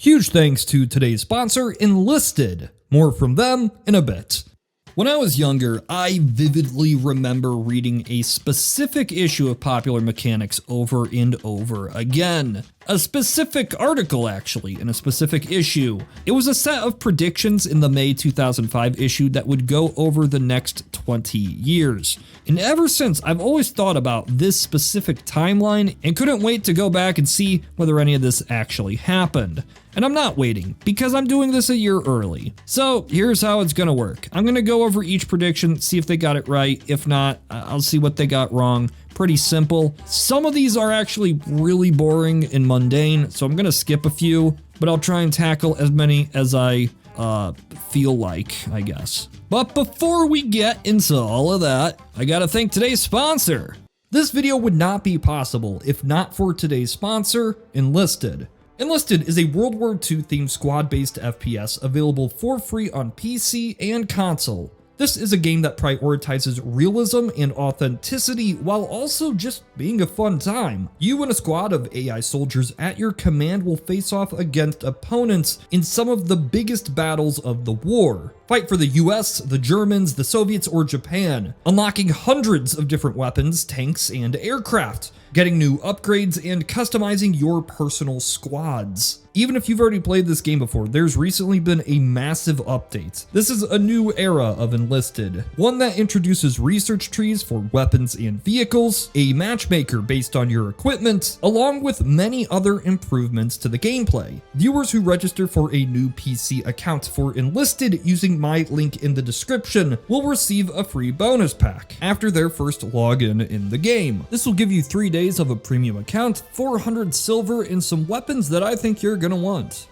Huge thanks to today's sponsor, Enlisted. More from them in a bit. When I was younger, I vividly remember reading a specific issue of Popular Mechanics over and over again. A specific article, actually, in a specific issue. It was a set of predictions in the May 2005 issue that would go over the next 20 years. And ever since, I've always thought about this specific timeline and couldn't wait to go back and see whether any of this actually happened. And I'm not waiting, because I'm doing this a year early. So here's how it's gonna work. I'm gonna go over each prediction, see if they got it right. If not, I'll see what they got wrong. Pretty simple. Some of these are actually really boring and mundane, so I'm gonna skip a few, but I'll try and tackle as many as I feel like, I guess. But before we get into all of that, I gotta thank today's sponsor. This video would not be possible if not for today's sponsor, Enlisted. Enlisted is a World War II themed squad-based FPS available for free on PC and console. This is a game that prioritizes realism and authenticity while also just being a fun time. You and a squad of AI soldiers at your command will face off against opponents in some of the biggest battles of the war. Fight for the US, the Germans, the Soviets, or Japan, unlocking hundreds of different weapons, tanks, and aircraft, getting new upgrades, and customizing your personal squads. Even if you've already played this game before, there's recently been a massive update. This is a new era of Enlisted, one that introduces research trees for weapons and vehicles, a matchmaker based on your equipment, along with many other improvements to the gameplay. Viewers who register for a new PC account for Enlisted using my link in the description will receive a free bonus pack after their first login in the game. This will give you 3 days of a premium account, 400 silver, and some weapons that I think you're gonna want.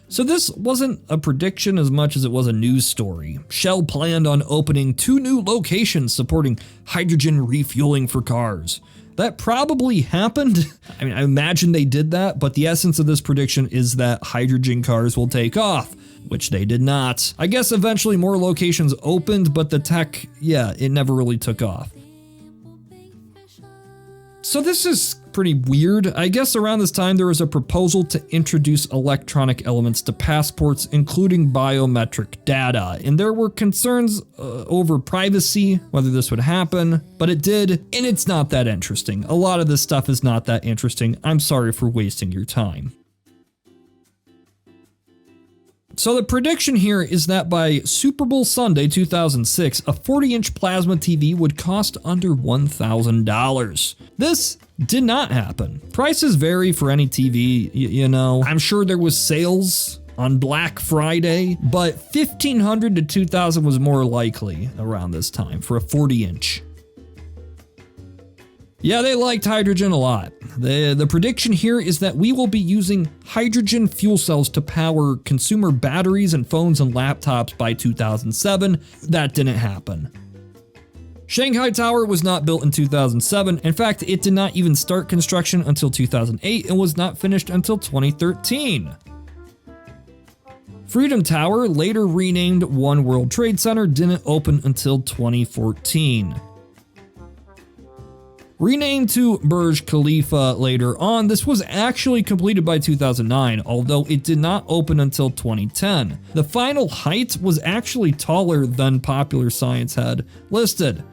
So this wasn't a prediction as much as it was a news story. Shell planned on opening 2 new locations supporting hydrogen refueling for cars. That probably happened. I mean, I imagine they did that, but the essence of this prediction is that hydrogen cars will take off, which they did not. I guess eventually more locations opened, but the tech, yeah, it never really took off. So this is pretty weird. I guess around this time there was a proposal to introduce electronic elements to passports, including biometric data, and there were concerns over privacy, whether this would happen, but it did, and it's not that interesting. A lot of this stuff is not that interesting. I'm sorry for wasting your time. So the prediction here is that by Super Bowl Sunday 2006, a 40-inch plasma TV would cost under $1,000. This did not happen. Prices vary for any TV, you know. I'm sure there was sales on Black Friday, but $1,500 to $2,000 was more likely around this time for a 40-inch. Yeah, they liked hydrogen a lot. The prediction here is that we will be using hydrogen fuel cells to power consumer batteries and phones and laptops by 2007. That didn't happen. Shanghai Tower was not built in 2007. In fact, it did not even start construction until 2008 and was not finished until 2013. Freedom Tower, later renamed One World Trade Center, didn't open until 2014. Renamed to Burj Khalifa later on, this was actually completed by 2009, although it did not open until 2010. The final height was actually taller than Popular Science had listed.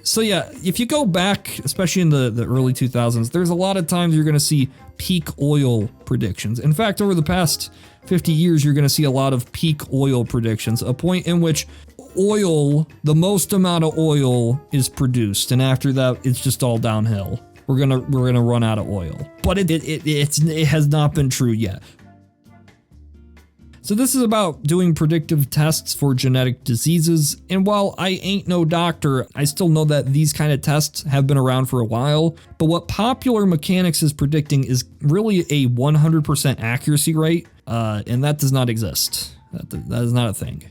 So yeah, if you go back, especially in the early 2000s, there's a lot of times you're going to see peak oil predictions. In fact, over the past 50 years, you're going to see a lot of peak oil predictions, a point in which oil, the most amount of oil is produced, and after that, it's just all downhill. We're gonna run out of oil. But it has not been true yet. So this is about doing predictive tests for genetic diseases, and while I ain't no doctor, I still know that these kind of tests have been around for a while, but what Popular Mechanics is predicting is really a 100% accuracy rate, and that does not exist. That is not a thing.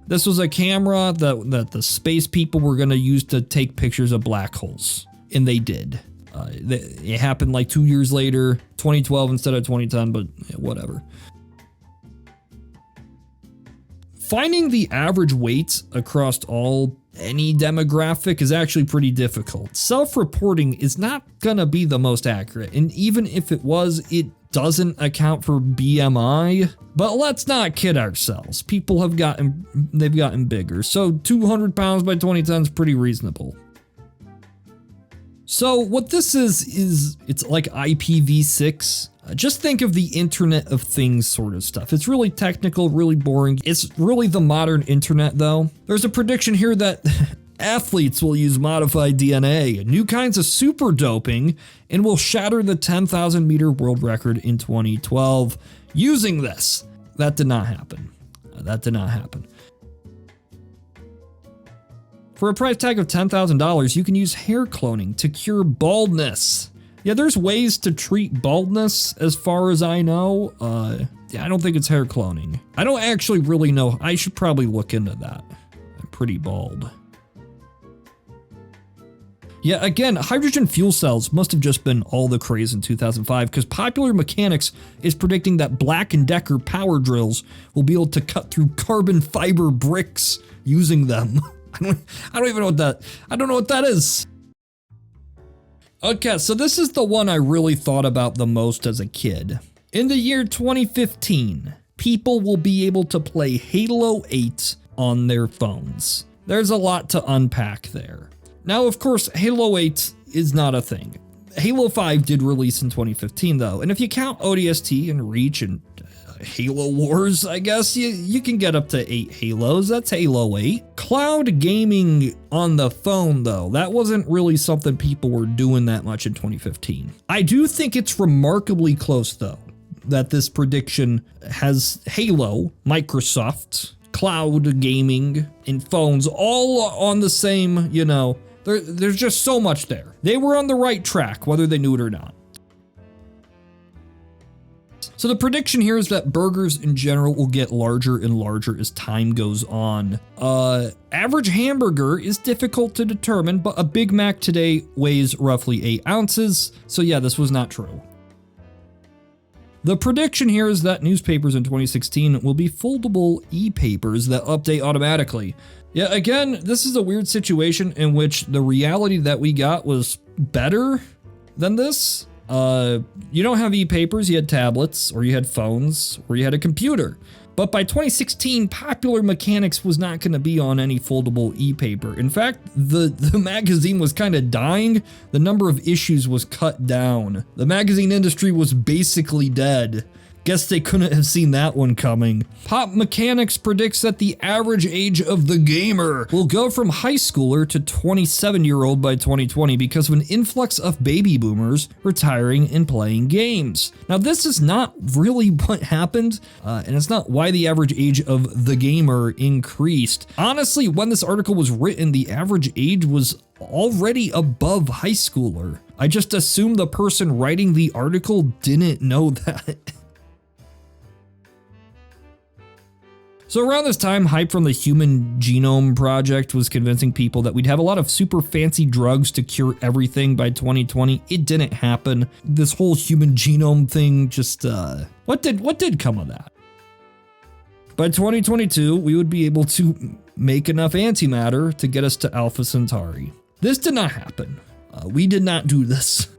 This was a camera that the space people were going to use to take pictures of black holes, and they did. It happened like 2 years later, 2012 instead of 2010, but whatever. Finding the average weight across any demographic is actually pretty difficult. Self-reporting is not gonna be the most accurate, and even if it was, it doesn't account for BMI. But let's not kid ourselves. People have gotten bigger, so 200 pounds by 2010 is pretty reasonable. So what this is it's like IPv6. Just think of the Internet of Things sort of stuff. It's really technical, really boring. It's really the modern internet though. There's a prediction here that athletes will use modified DNA, new kinds of super doping, and will shatter the 10,000 meter world record in 2012 using this. That did not happen. That did not happen. For a price tag of $10,000, you can use hair cloning to cure baldness. Yeah, there's ways to treat baldness as far as I know. I don't think it's hair cloning. I don't actually really know. I should probably look into that. I'm pretty bald. Yeah, again, hydrogen fuel cells must have just been all the craze in 2005 because Popular Mechanics is predicting that Black & Decker power drills will be able to cut through carbon fiber bricks using them. I don't even know what that, I don't know what that is. Okay, so this is the one I really thought about the most as a kid. In the year 2015, people will be able to play Halo 8 on their phones. There's a lot to unpack there. Now, of course, Halo 8 is not a thing. Halo 5 did release in 2015 though, and if you count ODST and Reach and Halo Wars, I guess, you can get up to 8 Halos. That's Halo 8. Cloud gaming on the phone, though, that wasn't really something people were doing that much in 2015. I do think it's remarkably close, though, that this prediction has Halo, Microsoft, cloud gaming, and phones all on the same, there's just so much there. They were on the right track, whether they knew it or not. So the prediction here is that burgers in general will get larger and larger as time goes on. Average hamburger is difficult to determine, but a Big Mac today weighs roughly 8 ounces. So yeah, this was not true. The prediction here is that newspapers in 2016 will be foldable e-papers that update automatically. Yeah, again, this is a weird situation in which the reality that we got was better than this. You don't have e-papers, you had tablets, or you had phones, or you had a computer. But by 2016, Popular Mechanics was not going to be on any foldable e-paper. In fact, the magazine was kind of dying. The number of issues was cut down. The magazine industry was basically dead. Guess they couldn't have seen that one coming. Pop Mechanics predicts that the average age of the gamer will go from high schooler to 27-year-old by 2020 because of an influx of baby boomers retiring and playing games. Now, this is not really what happened, and it's not why the average age of the gamer increased. Honestly, when this article was written, the average age was already above high schooler. I just assumed the person writing the article didn't know that. So around this time, hype from the Human Genome Project was convincing people that we'd have a lot of super fancy drugs to cure everything by 2020. It didn't happen. This whole human genome thing just, what did come of that? By 2022, we would be able to make enough antimatter to get us to Alpha Centauri. This did not happen. We did not do this.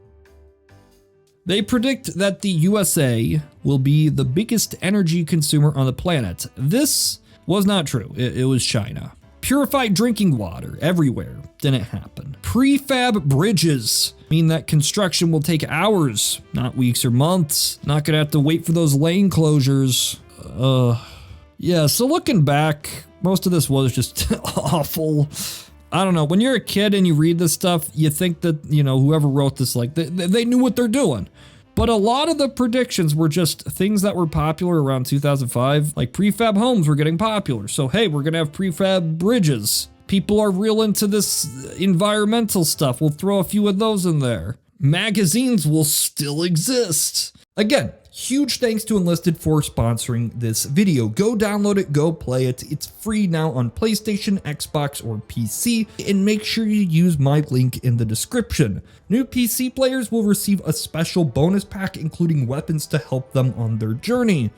They predict that the USA will be the biggest energy consumer on the planet. This was not true. It was China. Purified drinking water everywhere. Didn't happen. Prefab bridges mean that construction will take hours, not weeks or months. Not gonna have to wait for those lane closures. Yeah, so looking back, most of this was just awful. I don't know, when you're a kid and you read this stuff, you think that, whoever wrote this, like, they knew what they're doing. But a lot of the predictions were just things that were popular around 2005, like prefab homes were getting popular. So, hey, we're gonna have prefab bridges. People are real into this environmental stuff. We'll throw a few of those in there. Magazines will still exist. Again, huge thanks to Enlisted for sponsoring this video. Go download it, go play it. It's free now on PlayStation, Xbox, or PC, and make sure you use my link in the description. New PC players will receive a special bonus pack, including weapons to help them on their journey.